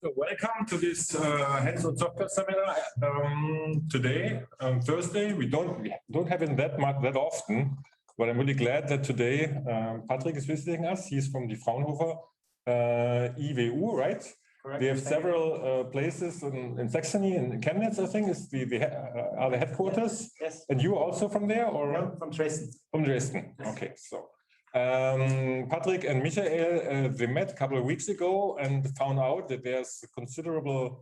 So welcome to this hands-on software seminar. Today, Thursday, we don't have it that often, but I'm really glad that today Patrick is visiting us. He's from the Fraunhofer IWU, right? Correct. We have several places in Saxony and Chemnitz, I think, is the headquarters. Yes. And you also from there, or no, from Dresden? From Dresden. Yes. Okay, so. Patrick and Michael, they met a couple of weeks ago and found out that there's considerable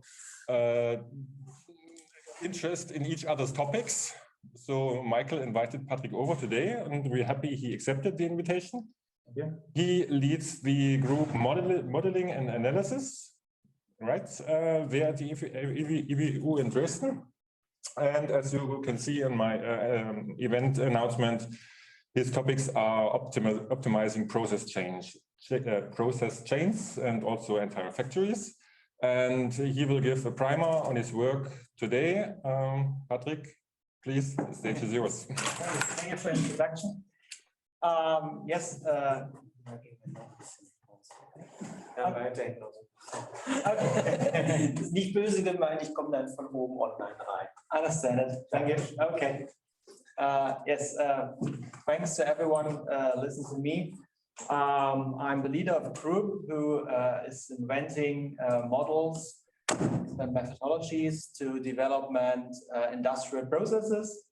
interest in each other's topics. So Michael invited Patrick over today, and we're happy he accepted the invitation. Yeah. He leads the group modeling and analysis, right? There at the IWU in Dresden. And as you can see on my event announcement, his topics are optimizing process chains and also entire factories. And he will give a primer on his work today. Patrick, please, the stage is yours. Thank you for the introduction. Yes. Okay. Ist nicht böse gemeint, ich komme dann von oben online rein. Understand it. Thank you. Okay. Yes, thanks to everyone listening to me. I'm the leader of a group who is inventing models and methodologies to development industrial processes.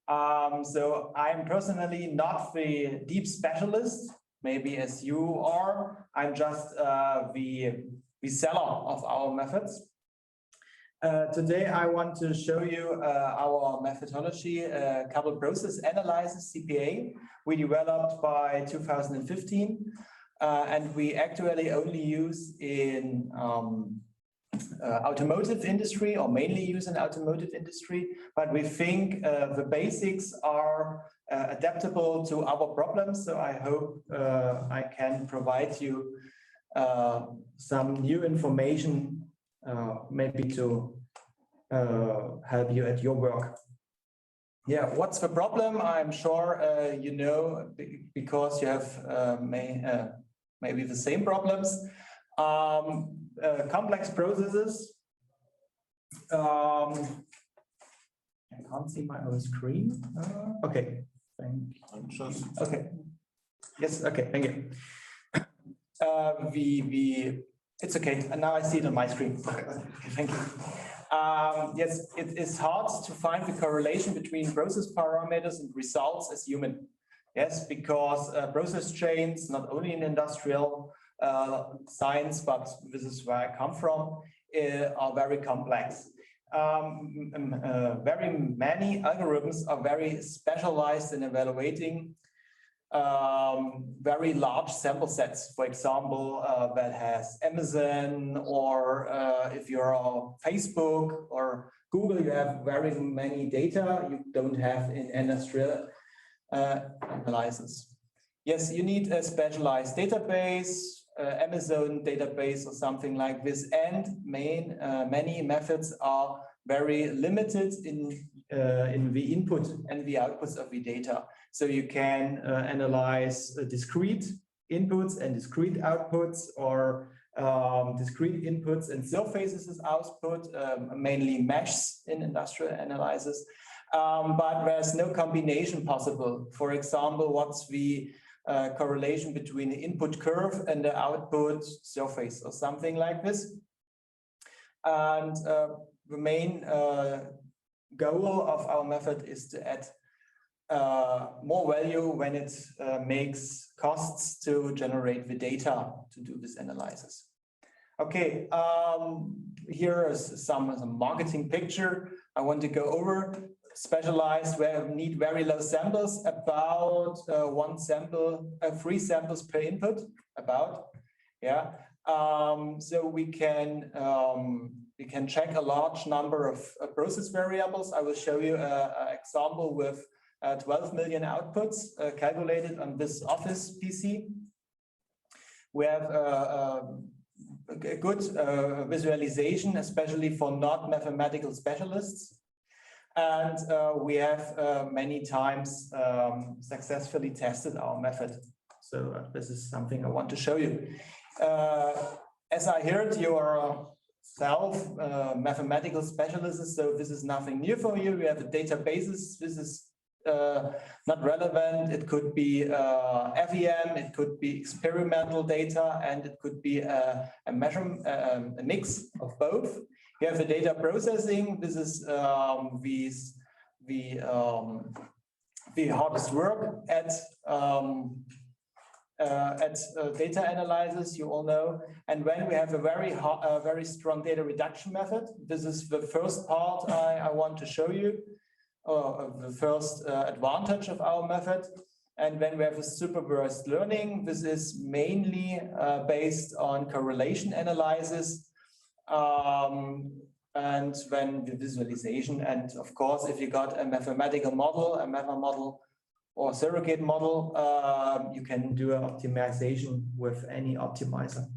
So I'm personally not the deep specialist, maybe as you are. I'm just the seller of our methods. Today, I want to show you our methodology, Coupled Process Analyses, CPA, we developed by 2015, and we actually only use in automotive industry, or mainly use in automotive industry, but we think the basics are adaptable to our problems, so I hope I can provide you some new information maybe to help you at your work. Yeah, what's the problem? I'm sure you know, because you have maybe the same problems. Complex processes. I can't see my own screen. Okay, thank you. Okay. Yes, okay, thank you. It's okay, and now I see it on my screen. Okay, thank you. Yes, it is hard to find the correlation between process parameters and results as human. Yes, because process chains, not only in industrial science, but this is where I come from, are very complex. Very many algorithms are very specialized in evaluating very large sample sets, for example, that has Amazon, or if you're on Facebook or Google, you have very many data you don't have in industrial analysis. Yes, you need a specialized database, Amazon database or something like this, and many methods are very limited in the input and the outputs of the data. So you can analyze discrete inputs and discrete outputs, or discrete inputs and surfaces as output, mainly meshes in industrial analysis. But there's no combination possible. For example, what's the correlation between the input curve and the output surface or something like this? And the main goal of our method is to add more value when it makes costs to generate the data to do this analysis. Okay, here is some marketing picture I want to go over. Specialized, where we need very low samples, about 3 samples per input, about, yeah. So we can check a large number of process variables. I will show you an example with 12 million outputs calculated on this Office PC. We have a good visualization, especially for not mathematical specialists. And we have many times successfully tested our method. So this is something I want to show you. As I heard, you are myself, mathematical specialists, so this is nothing new for you. We have a databases. This is not relevant. It could be FEM, it could be experimental data, and it could be a mix of both. You have the data processing. This is the hardest work at data analysis, you all know. And when we have a very strong data reduction method, this is the first part I want to show you, the first advantage of our method. And when we have a supervised learning, this is mainly based on correlation analysis, and when the visualization. And of course, if you got a mathematical model, a meta model, or surrogate model, you can do an optimization with any optimizer.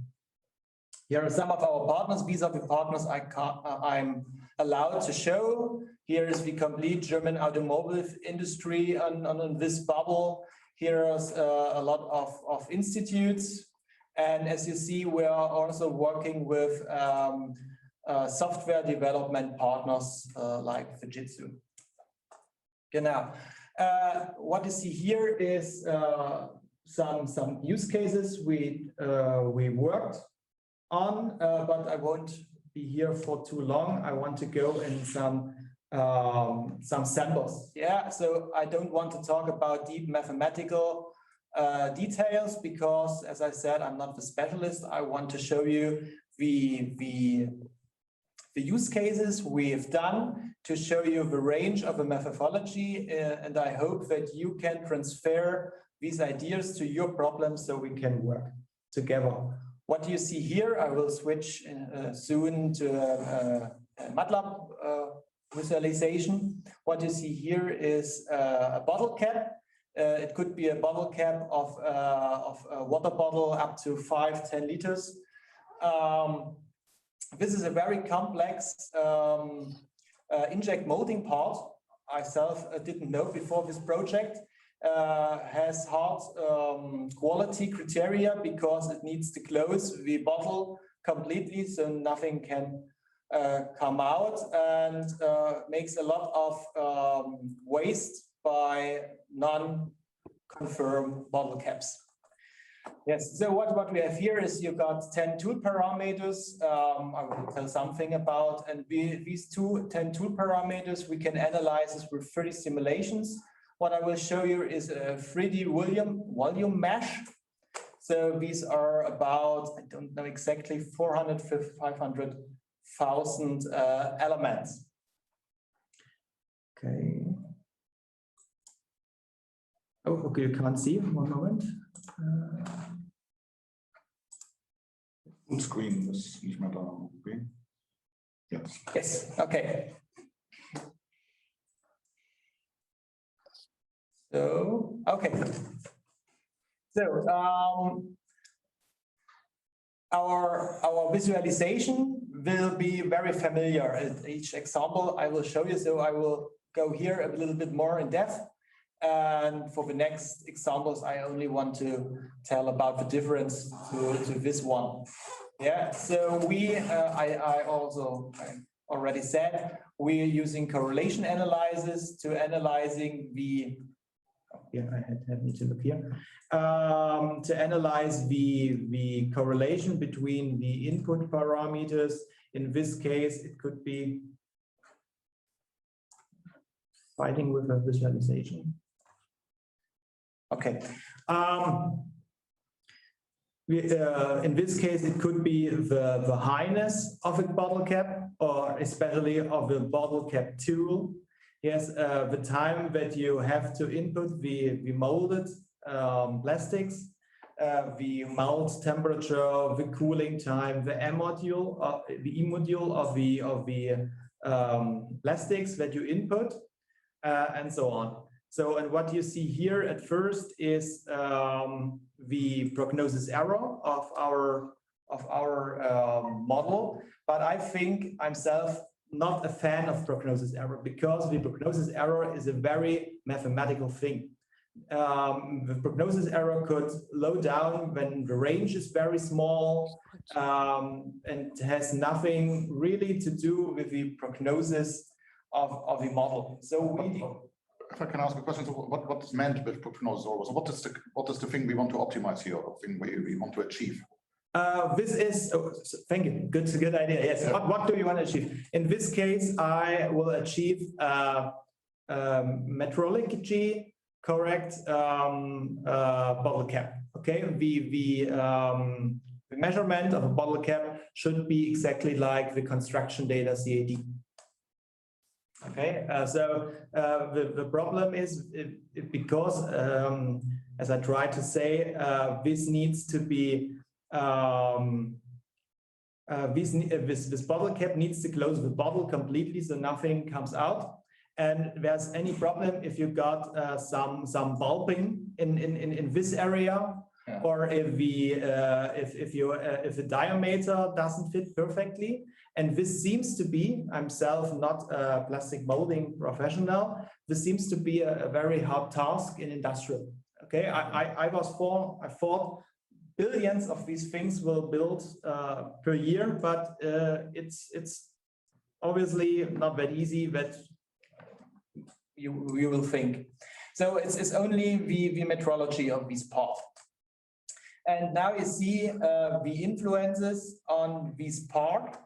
Here are some of our partners. These are the partners I'm allowed to show. Here is the complete German automotive industry on this bubble. Here is a lot of institutes. And as you see, we are also working with software development partners like Fujitsu. Genau. What you see here is some use cases we worked on, but I won't be here for too long. I want to go in some samples. Yeah, so I don't want to talk about deep mathematical details because, as I said, I'm not the specialist. I want to show you the use cases we've done to show you the range of a methodology, and I hope that you can transfer these ideas to your problems so we can work together. What you see here, I will switch soon to MATLAB visualization. What you see here is a bottle cap. It could be a bottle cap of a water bottle up to 5-10 liters. This is a very complex inject molding part. I myself didn't know before this project. Has hard quality criteria because it needs to close the bottle completely so nothing can come out, and makes a lot of waste by non-confirmed bottle caps. Yes, so what we have here is you've got 10 tool parameters. I will tell something about, and these 10 tool parameters we can analyze this with 30 simulations. What I will show you is a 3D volume mesh. So these are about, I don't know exactly, 500,000 elements. Okay. Oh, okay, you can't see. 1 moment. Full screen ist nicht mehr da. Okay. Yes. Yes. Okay. So, okay. So our visualization will be very familiar at each example I will show you. So I will go here a little bit more in depth. And for the next examples, I only want to tell about the difference to this one. Yeah, so I already said, we are using correlation analysis to analyzing the, I need to look here, to analyze the correlation between the input parameters. In this case, it could be fighting with a visualization. Okay. In this case, it could be the highness of a bottle cap, or especially of the bottle cap tool. Yes, the time that you have to input the molded plastics, the mold temperature, the cooling time, the E module of the plastics that you input, and so on. So, and what you see here at first is the prognosis error of our model. But I think I'm not a fan of prognosis error, because the prognosis error is a very mathematical thing. The prognosis error could low down when the range is very small and has nothing really to do with the prognosis of the model. So we. If I can ask a question, so what is meant with prognosis always? What is the thing we want to optimize here, or thing we want to achieve? This is, thank you, good idea. Yes, yeah. What do you want to achieve? In this case, I will achieve metrology correct bottle cap. Okay, the measurement of a bottle cap should be exactly like the construction data CAD. Okay, so the problem is because, as I tried to say, this needs to be this bottle cap needs to close the bottle completely, so nothing comes out. And there's any problem if you got some bulbing in this area, yeah. Or if the diameter doesn't fit perfectly. And this seems to be, I'm self not a plastic molding professional, this seems to be a very hard task in industrial. Okay, I thought billions of these things will build per year, but it's obviously not that easy that you will think. So it's only the metrology of this part. And now you see the influences on this part.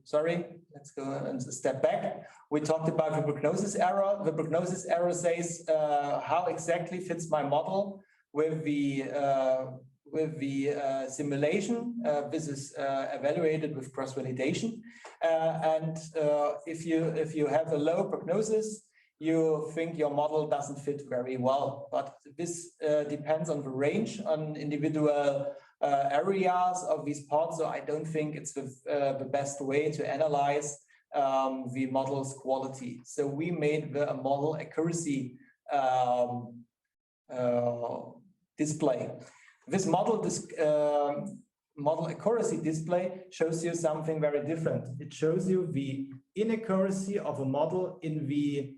Sorry, let's go a step back. We talked about the prognosis error. The prognosis error says how exactly fits my model with the simulation. This is evaluated with cross-validation. And if you have a low prognosis, you think your model doesn't fit very well. But this depends on the range, on individual areas of these parts. So I don't think it's the best way to analyze the model's quality. So we made the model accuracy display. This model accuracy display shows you something very different. It shows you the inaccuracy of a model in the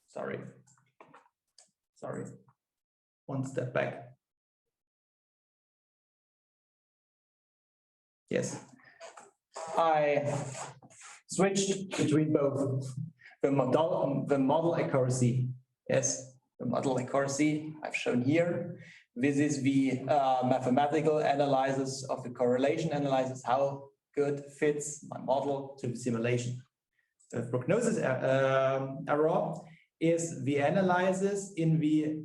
sorry, one step back. Yes, I switched between both. The model accuracy. Yes, the model accuracy I've shown here. This is the mathematical analysis of the correlation analysis, how good fits my model to the simulation. The prognosis error is the analysis in the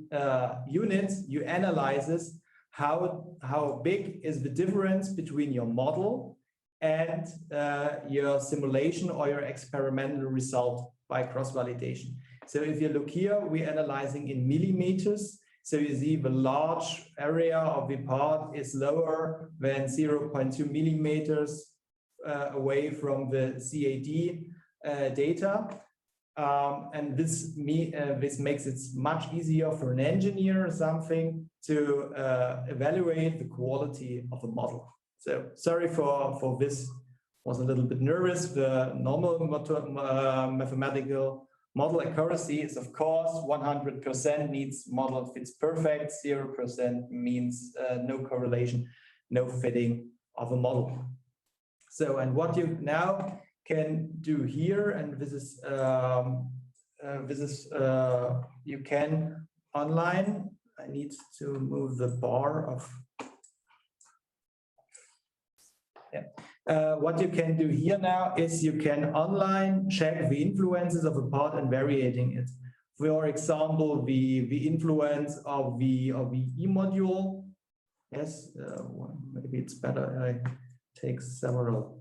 units. You analyze how big is the difference between your model and your simulation or your experimental result by cross-validation. So if you look here, we're analyzing in millimeters. So you see the large area of the part is lower than 0.2 millimeters away from the CAD data. And this makes it much easier for an engineer or something to evaluate the quality of a model. So sorry for this, was a little bit nervous. The normal mathematical model accuracy is, of course, 100% means model fits perfect, 0% means no correlation, no fitting of a model. So, and what you now can do here, and this is you can online. I need to move the bar of. Yeah. What you can do here now is you can online check the influences of a part and varying it. For example, the influence of the E module. Yes, maybe it's better I take several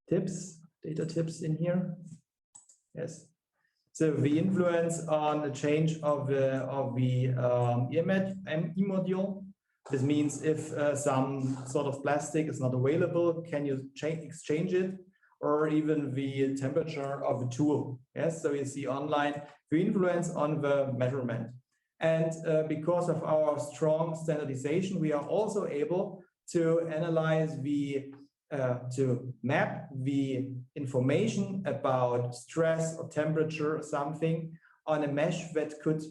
data tips in here. Yes. So the influence on the change of the E module. This means if some sort of plastic is not available, can you exchange it, or even the temperature of the tool? Yes, so you see online the influence on the measurement. And because of our strong standardization, we are also able to analyze the to map the information about stress or temperature or something on a mesh that could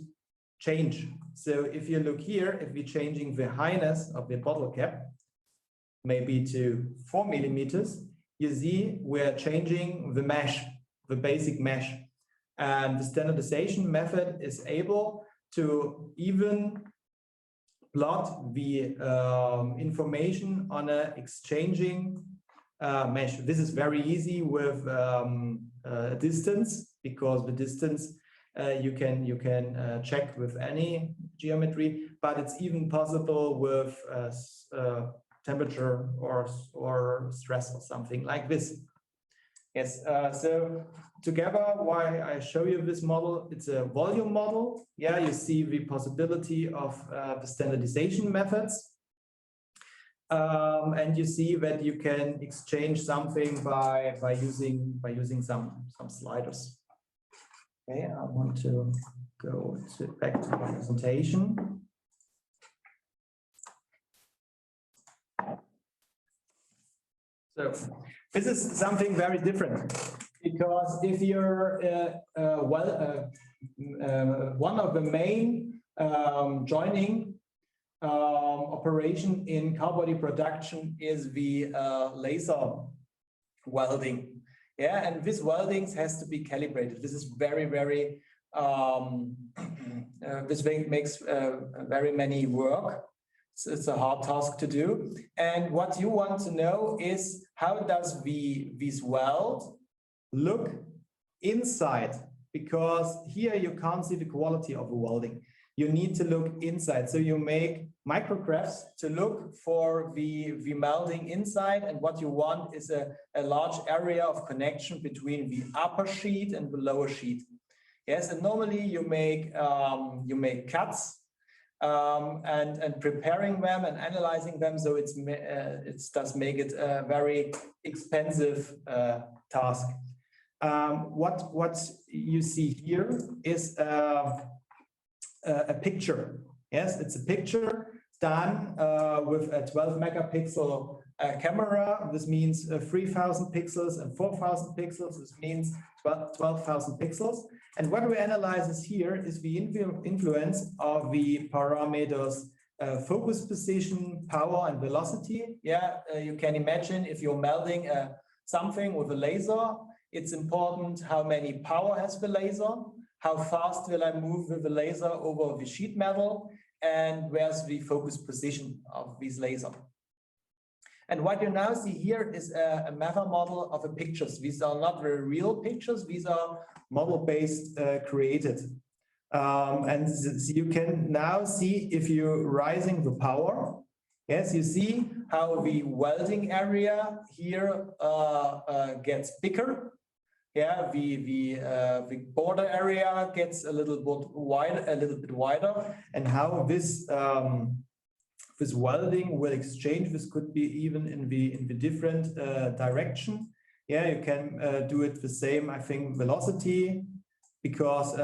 change. So if you look here, if we're changing the highness of the bottle cap, maybe to 4 millimeters, you see we're changing the mesh, the basic mesh. And the standardization method is able to even plot the information on a exchanging mesh. This is very easy with distance, because the distance you can check with any geometry, but it's even possible with temperature or stress or something like this. Yes, so together, why I show you this model, it's a volume model. Yeah, you see the possibility of the standardization methods. And you see that you can exchange something by using some sliders. Okay, I want to go back to the presentation. So this is something very different, because if you're one of the main joining operation in car body production is the laser welding. Yeah, and this welding has to be calibrated. This is very this makes very many work. So it's a hard task to do. And what you want to know is, how does this weld look inside? Because here you can't see the quality of the welding. You need to look inside. So you make micrographs to look for the melding inside. And what you want is a large area of connection between the upper sheet and the lower sheet. Yes, and normally you make cuts and preparing them and analyzing them. So it does make it a very expensive task. What you see here is a picture. Yes, it's a picture done with a 12 megapixel camera. This means 3,000 pixels and 4,000 pixels. This means 12,000 pixels. And what we analyze here is the influence of the parameters focus position, power, and velocity. Yeah, you can imagine if you're melding something with a laser, it's important how many power has the laser, how fast will I move with the laser over the sheet metal, and where's the focus position of this laser. And what you now see here is a meta model of the pictures. These are not very real pictures. These are model-based created. And you can now see if you're rising the power. Yes, you see how the welding area here gets bigger. Yeah, the border area gets a little bit wider, and how this this welding will exchange. This could be even in the different direction. Yeah, you can do it the same, I think, velocity, because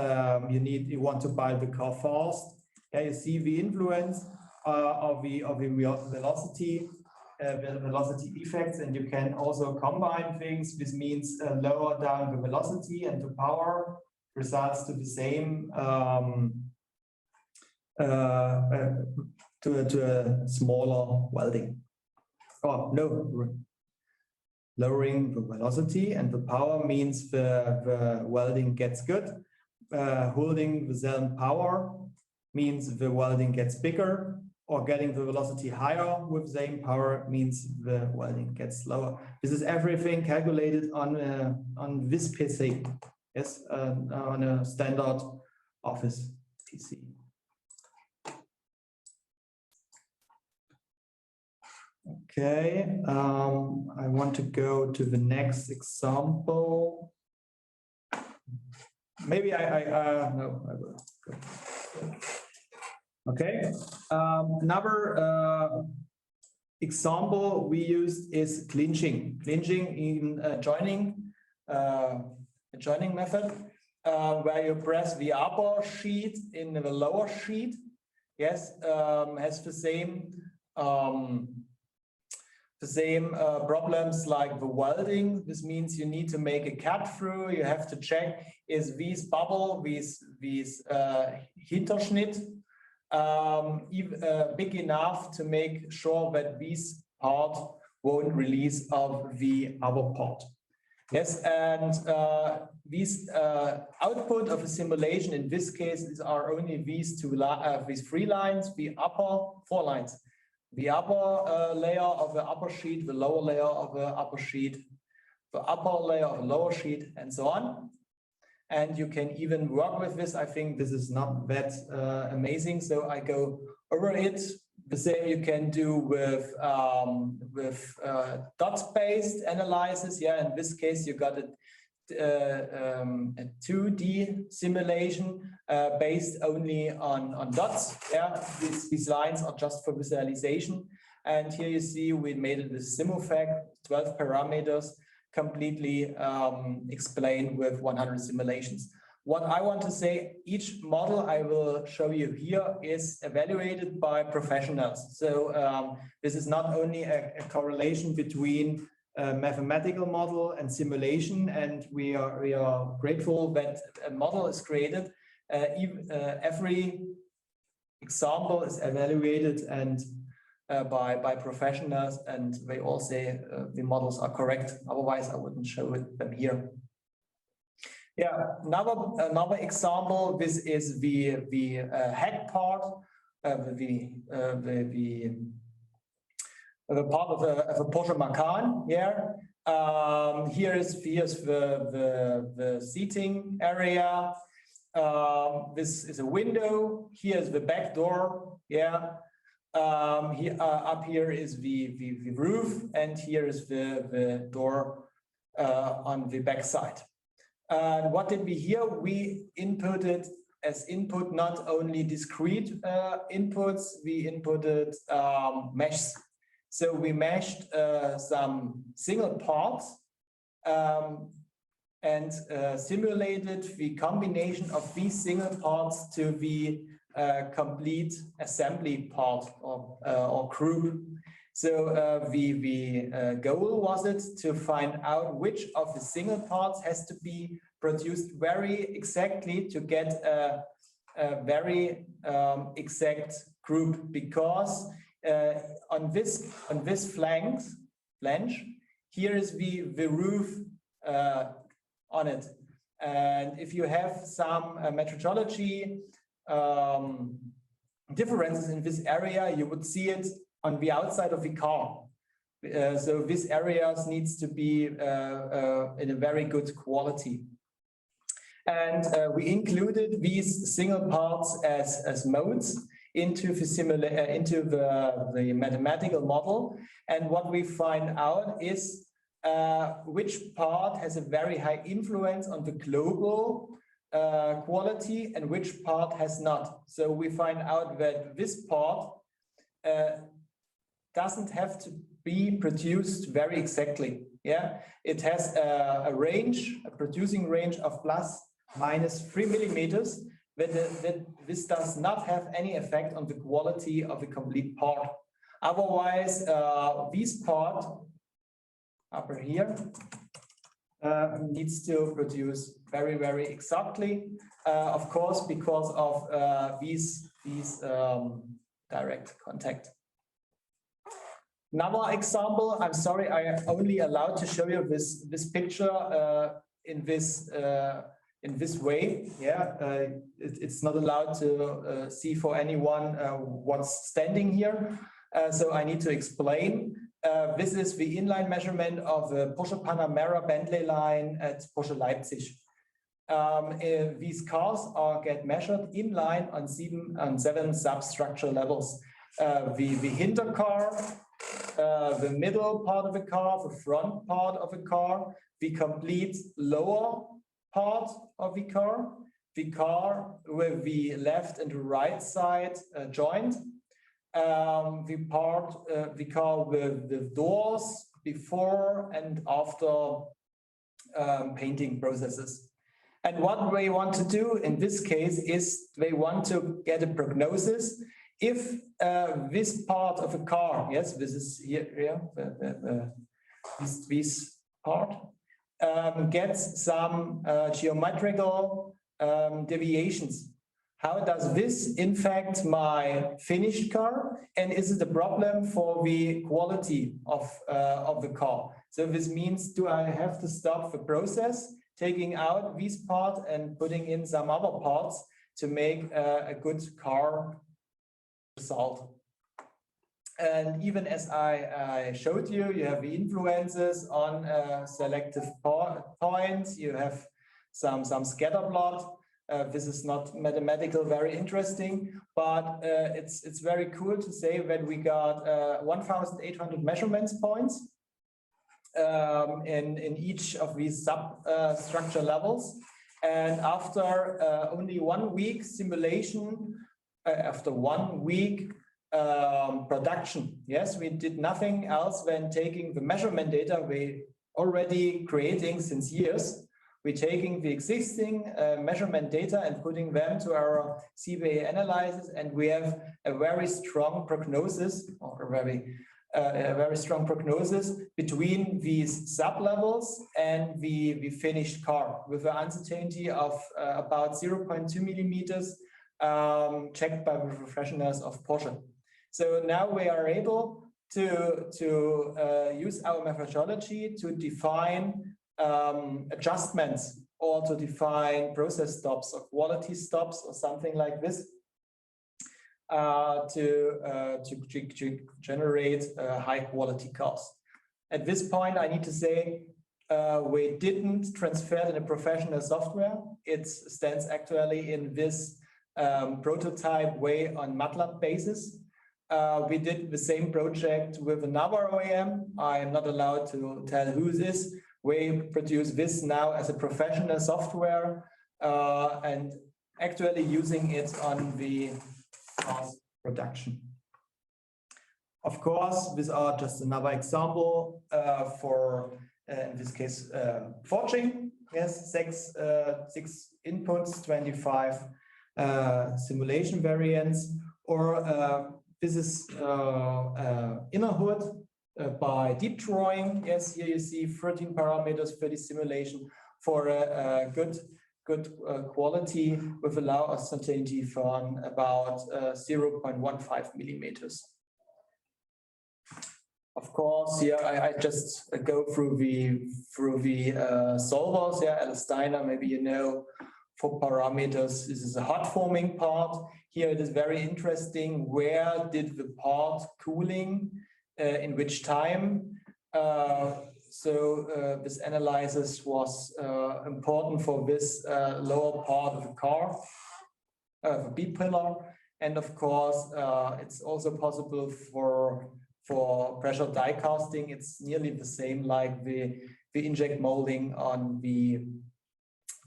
you want to buy the car fast. Yeah, you see the influence of the velocity. The velocity effects, and you can also combine things. This means lower down the velocity, and the power results to the same to a smaller welding. Oh no, lowering the velocity and the power means the welding gets good. Holding the same power means the welding gets bigger. Or getting the velocity higher with same power means the welding gets slower. This is everything calculated on this PC, yes, on a standard office PC. Okay, I want to go to the next example. Maybe no, I will go. Okay, another example we used is clinching. Clinching in a joining method, where you press the upper sheet in the lower sheet. Yes, has the same The same problems like the welding. This means you need to make a cut through. You have to check, is this bubble, this Hinterschnitt big enough to make sure that this part won't release of the other part. Yes, and these output of a simulation in this case are only these these 3 lines, the upper 4 lines. The upper layer of the upper sheet, the lower layer of the upper sheet, the upper layer of the lower sheet, and so on. And you can even work with this. I think this is not that amazing, so I go over it. The same you can do with dot-based analysis. Yeah, in this case, you got a 2D simulation based only on dots. Yeah, these lines are just for visualization. And here you see we made it with Simulfact, 12 parameters, completely explained with 100 simulations. What I want to say, each model I will show you here is evaluated by professionals. So this is not only a correlation between a mathematical model and simulation, and we are grateful that a model is created. Every example is evaluated and by professionals, and they all say the models are correct. Otherwise, I wouldn't show them here. Yeah, another example. This is the head part, the part of a Porsche Macan. Yeah. Here's the seating area. This is a window. Here's the back door. Yeah. Up here is the roof, and here is the door on the back side. And what did we here? We inputted as input not only discrete inputs, we inputted meshes. So we meshed some single parts and simulated the combination of these single parts to the complete assembly part or group. So the goal was it to find out which of the single parts has to be produced very exactly to get a very exact group, because on this flange here is the roof on it, and if you have some metrology differences in this area, you would see it on the outside of the car. So this area needs to be in a very good quality. And we included these single parts as modes into the mathematical model. And what we find out is which part has a very high influence on the global quality and which part has not. So we find out that this part doesn't have to be produced very exactly. Yeah, it has a range, a producing range of ±3 millimeters. That this does not have any effect on the quality of the complete part. Otherwise, this part up here needs to produce very, very exactly. Of course, because of these direct contact. Another example. I'm sorry, I am only allowed to show you this picture in this way. Yeah, it's not allowed to see for anyone what's standing here. So I need to explain. This is the inline measurement of the Porsche Panamera Bentley line at Porsche Leipzig. These cars get measured inline on 7 substructure levels. The hinter car, the middle part of the car, the front part of the car, the complete lower part of the car with the left and the right side joined, the car with the doors before and after painting processes. And what they want to do in this case is they want to get a prognosis if this part of a car, yes, this is here, this part, gets some geometrical deviations. How does this impact my finished car? And is it a problem for the quality of the car? So this means, do I have to stop the process, taking out this part and putting in some other parts to make a good car result? And even as I showed you, you have the influences on selective points, you have some scatter plot. This is not mathematical, very interesting, but it's very cool to say that we got 1,800 measurements points in each of these substructure levels. And after only 1 week simulation, after 1 week production, yes, we did nothing else than taking the measurement data we already creating since years. We're taking the existing measurement data and putting them to our CBA analysis, and we have a very strong prognosis, or a very strong prognosis between these sub-levels and the finished car, with an uncertainty of about 0.2 millimeters, checked by the professionals of Porsche. So now we are able to use our methodology to define adjustments, or to define process stops or quality stops or something like this, to generate high quality cars. At this point, I need to say we didn't transfer it in a professional software. It stands actually in this prototype way on MATLAB basis. We did the same project with another OEM. I am not allowed to tell who this. We produce this now as a professional software and actually using it on the cars production. Of course, these are just another example for, in this case, forging. Yes, six inputs, 25 simulation variants, or this is inner hood by deep drawing. Yes, here you see 13 parameters, 30 simulation for a good quality with a low uncertainty from about 0.15 millimeters. Of course, here I just go through the solvers. Yeah, Alice Steiner, maybe you know, for parameters. This is a hot forming part. Here it is very interesting. Where did the part cooling? In which time? This analysis was important for this lower part of the car, the B pillar, and of course it's also possible for pressure die casting. It's nearly the same like the inject molding on the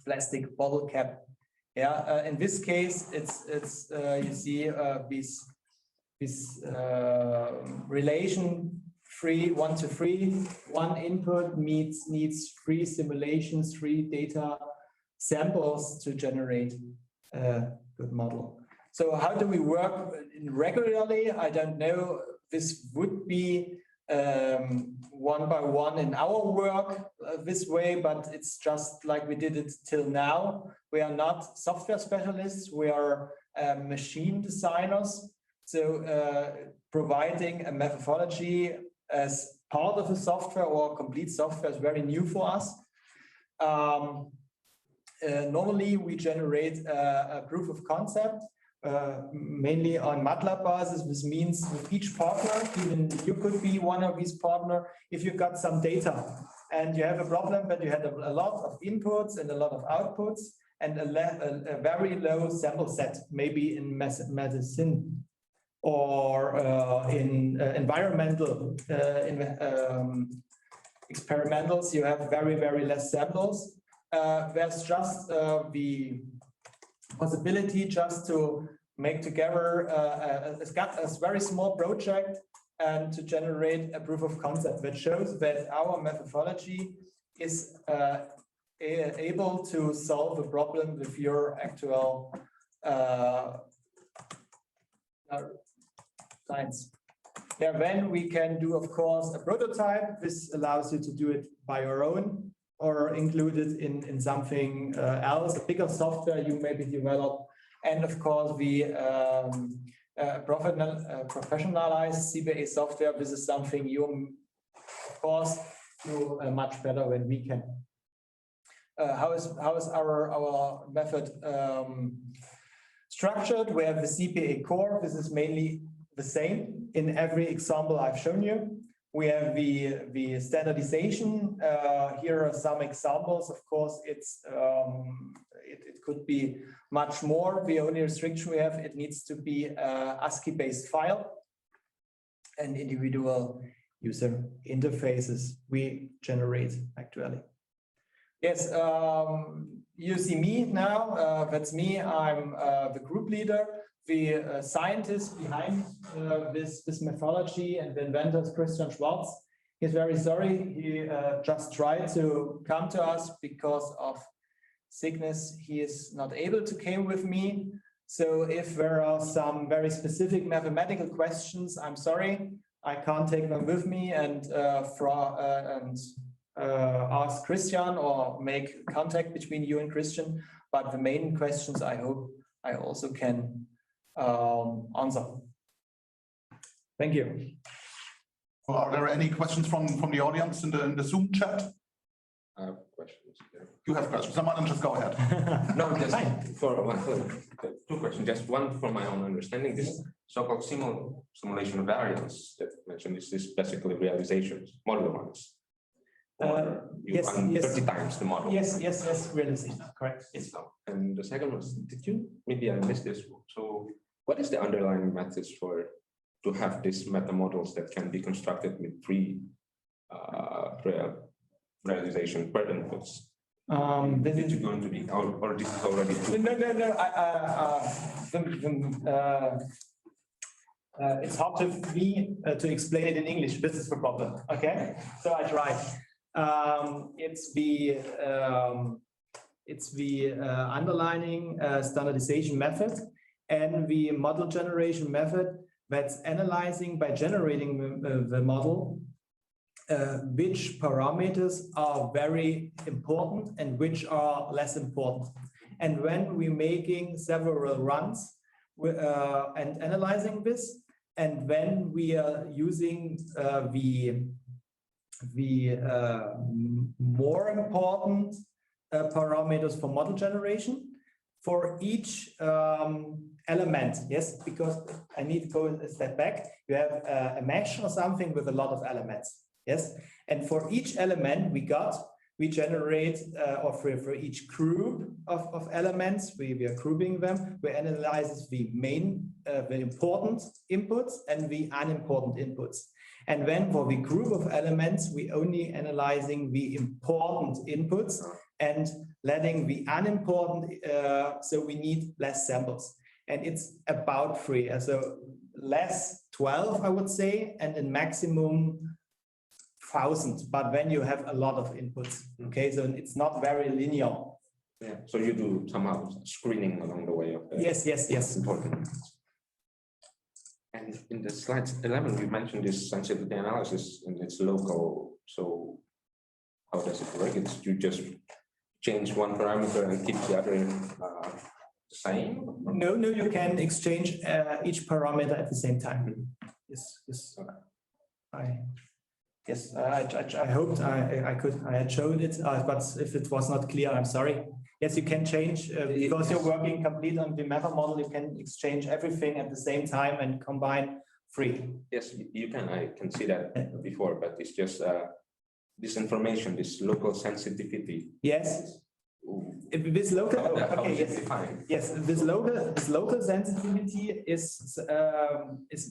plastic bottle cap. Yeah, in this case, it's you see this relation 1 to 3. One input needs 3 simulations, 3 data samples to generate a good model. So how do we work regularly? I don't know. This would be one by one in our work this way, but it's just like we did it till now. We are not software specialists. We are machine designers. So providing a methodology as part of a software or complete software is very new for us. Normally, we generate a proof of concept, mainly on MATLAB basis. This means with each partner, even you could be one of these partners, if you got some data and you have a problem that you had a lot of inputs and a lot of outputs and a very low sample set, maybe in medicine or in environmental experimentals, you have very, very less samples. There's just the possibility just to make together a very small project and to generate a proof of concept that shows that our methodology is able to solve a problem with your actual CASUS.science. Yeah, then we can do, of course, a prototype. This allows you to do it by your own or include it in something else, a bigger software you maybe develop. And of course, we professionalize CBA software. This is something you, of course, do much better than we can. How is our method structured? We have the CPA core. This is mainly the same in every example I've shown you. We have the standardization. Here are some examples. Of course, it could be much more. The only restriction we have, it needs to be a ASCII-based file and individual user interfaces we generate actually. Yes, you see me now. That's me. I'm the group leader. The scientist behind this methodology and the inventor is Christian Schwarz. He's very sorry. He just tried to come to us because of sickness. He is not able to come with me. So if there are some very specific mathematical questions, I'm sorry, I can't take them with me and ask Christian or make contact between you and Christian. But the main questions, I hope I also can answer. Thank you. Well, are there any questions from the audience in the Zoom chat? I have questions. Yeah. You have questions. Someone just go ahead. No, just for two questions. Just one for my own understanding. This so-called simulation of variance that you mentioned is basically realizations, model ones. You yes, run yes. 30 times the model. Yes, realization, correct. Yes. And the second was, maybe I missed this. So what is the underlying methods to have these meta models that can be constructed with three realization per inputs? This is going to be, or this is already true? No. It's hard for me to explain it in English. This is the problem. Okay, so I try. It's the underlining standardization method and the model generation method that's analyzing by generating the model which parameters are very important and which are less important. And when we're making several runs and analyzing this, and when we are using the more important parameters for model generation for each element, yes, because I need to go a step back. You have a mesh or something with a lot of elements, yes, and for each element we generate, or for each group of elements, we are grouping them. We analyze the important inputs and the unimportant inputs. And then for the group of elements, we only analyzing the important inputs and letting the unimportant, so we need less samples. And it's about 3, so less 12, I would say, and in maximum 1,000, but then you have a lot of inputs. Okay, so it's not very linear. Yeah. So you do somehow screening along the way of the yes important. And in the slide 11, you mentioned this sensitivity analysis and it's local. So how does it work? It's you just change one parameter and keep the other the same? No, you can exchange each parameter at the same time. Yes. Okay. I hoped I had shown it, but if it was not clear, I'm sorry. Yes, you can change because you're working complete on the meta model. You can exchange everything at the same time and combine 3. Yes, you can. I can see that before, but it's just this information, this local sensitivity. Yes. This local, this local sensitivity is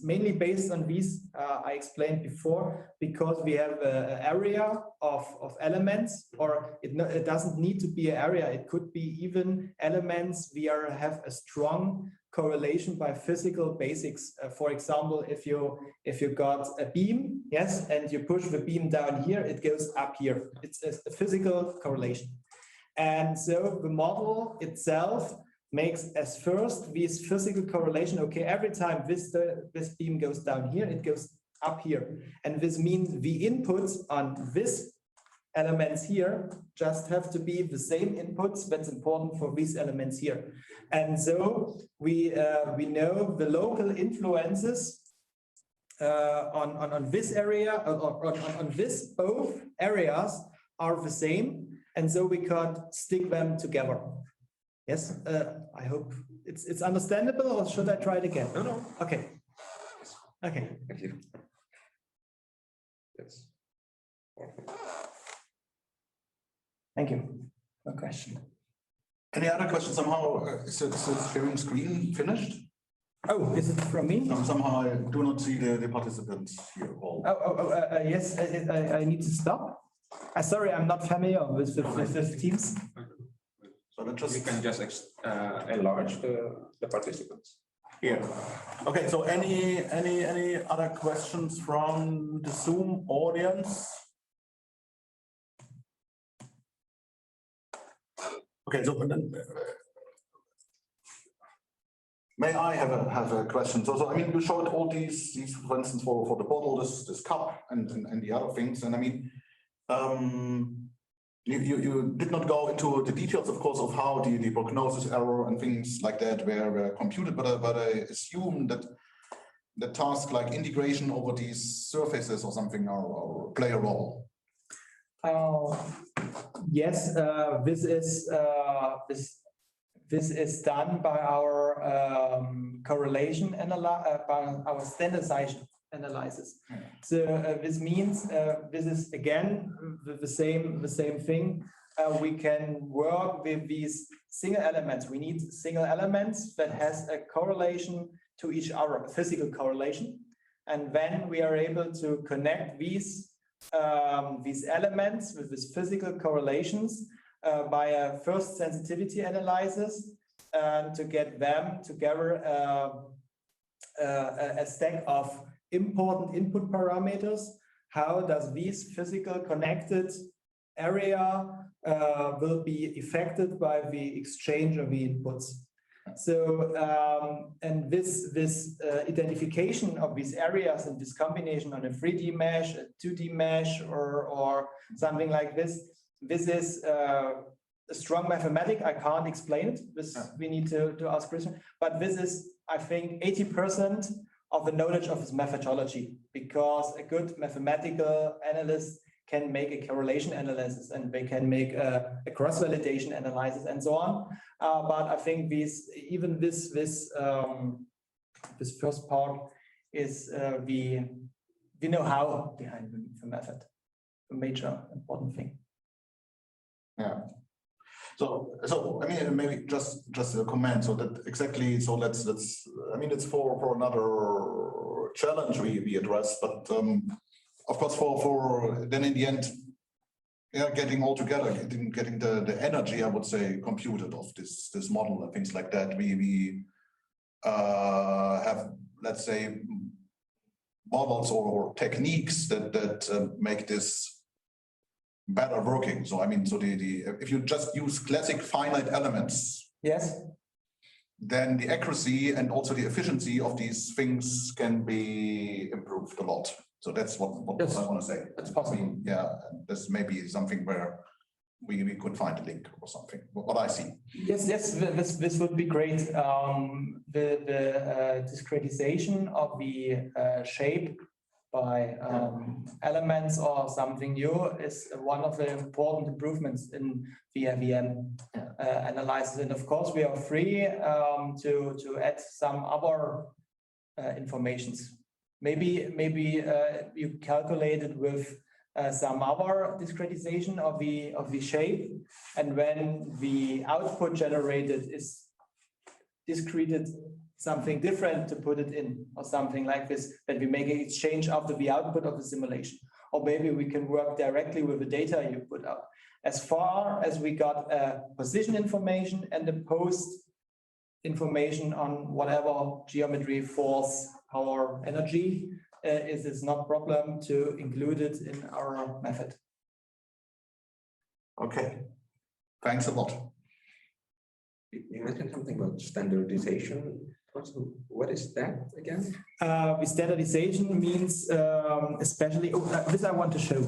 mainly based on these I explained before, because we have an area of elements, or it doesn't need to be an area. It could be even elements we have a strong correlation by physical basics. For example, if you got a beam, yes, and you push the beam down here, it goes up here. It's a physical correlation. And so the model itself makes as first this physical correlation. Okay, every time this beam goes down here, it goes up here. And this means the inputs on this elements here just have to be the same inputs that's important for these elements here. And so we know the local influences on this area, on this both areas are the same, and so we can't stick them together. Yes, I hope it's understandable, or should I try it again? No. Okay. Okay. Thank you. Yes. Thank you. No question. Any other questions? Somehow, is the sharing screen finished? Oh, is it from me? Somehow I do not see the participants here. Yes, I need to stop. Sorry, I'm not familiar with Teams. So let's just, You can just enlarge the participants. here. Okay, so any other questions from the Zoom audience? Okay, so may I have a question? So I mean, you showed all these for instance, for the bottle, this cup and the other things, and I mean, you did not go into the details, of course, of how the prognosis error and things like that were computed, but I assume that the task like integration over these surfaces or something are play a role. Yes, this is done by our correlation by our standardization analysis. So this means this is again the same thing. We can work with these single elements. We need single elements that has a correlation to each other, a physical correlation, and then we are able to connect these elements with these physical correlations by a first sensitivity analysis to get them together a stack of important input parameters. How does this physical connected area will be affected by the exchange of the inputs? So and this identification of these areas and this combination on a 3D mesh, a 2D mesh, or something like this is a strong mathematics. I can't explain it. This we need to ask Christian. But this is, I think, 80% of the knowledge of this methodology, because a good mathematical analyst can make a correlation analysis and they can make a cross-validation analysis and so on. But I think this first part is the know-how behind the method, a major important thing. Yeah. So I mean, maybe just a comment. So that exactly. So let's. I mean, it's for another challenge we address, but of course for then in the end, getting all together, getting the energy, I would say, computed of this model and things like that. We have, let's say, models or techniques that make this better working. So I mean, so if you just use classic finite elements, yes, then the accuracy and also the efficiency of these things can be improved a lot. So that's what yes, I want to say. That's possible. I mean, yeah, this may be something where we could find a link or something. What I see. Yes, this would be great. The discretization of the shape by elements or something new is one of the important improvements in the VMM analysis. And of course, we are free to add some other informations. Maybe you calculated with some other discretization of the shape, and when the output generated is discreted something different to put it in, or something like this, that we make an exchange after the output of the simulation. Or maybe we can work directly with the data you put out. As far as we got position information and the post information on whatever geometry, force, power, energy, it is not problem to include it in our method. Okay, thanks a lot. You mentioned something about standardization. Also, what is that again? With standardization means especially, this I want to show.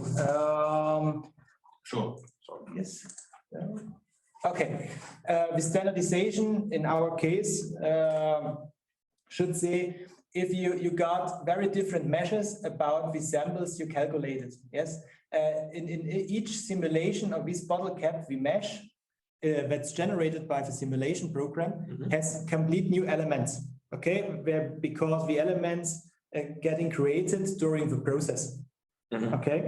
Sure. Yes. Okay. With standardization, in our case, should say if you got very different measures about the samples you calculated. Yes. In each simulation of this bottle cap, we mesh that's generated by the simulation program has complete new elements. Okay, because the elements getting created during the process. Okay,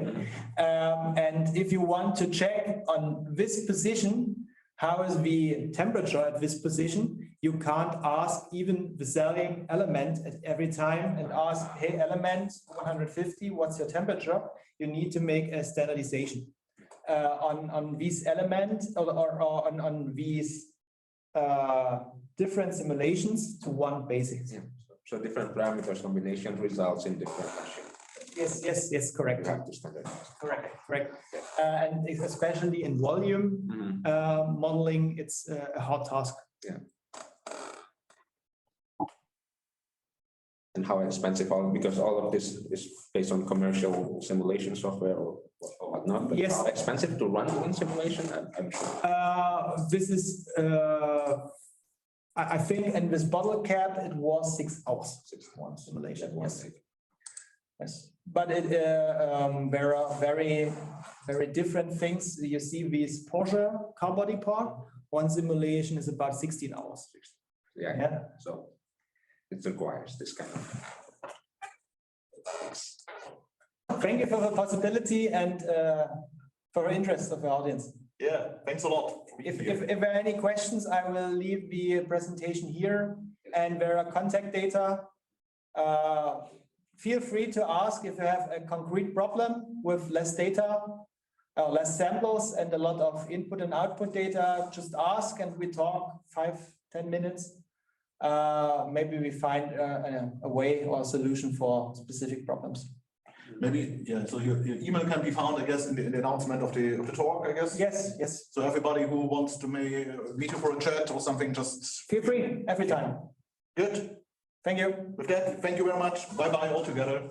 and if you want to check on this position, how is the temperature at this position, you can't ask even the selling element at every time and ask, hey, element 150, what's your temperature? You need to make a standardization on these elements or on these different simulations to one basic. Yeah. So different parameters combination results in different machines. Yes, correct. You have to standardize. Correct. And especially in volume modeling, it's a hard task. Yeah. And how expensive because all of this is based on commercial simulation software or whatnot. But yes. How expensive to run one simulation? I'm sure. This is I think in this bottle cap it was 6 hours. 1 simulation. Yes. But there are very different things. You see this Porsche car body part. One simulation is about 16 hours. Yeah. So it requires this kind of. Thank you for the possibility and for interest of the audience. Yeah, thanks a lot. If there are any questions, I will leave the presentation here, and there are contact data. Feel free to ask if you have a concrete problem with less data, less samples, and a lot of input and output data. Just ask, and we talk 5-10 minutes. Maybe we find a way or a solution for specific problems. Maybe, yeah, so your email can be found, I guess, in the announcement of the talk, I guess? Yes. So everybody who wants to meet you for a chat or something, just... Feel free, every time. Good. Thank you. With that, thank you very much. Bye-bye altogether.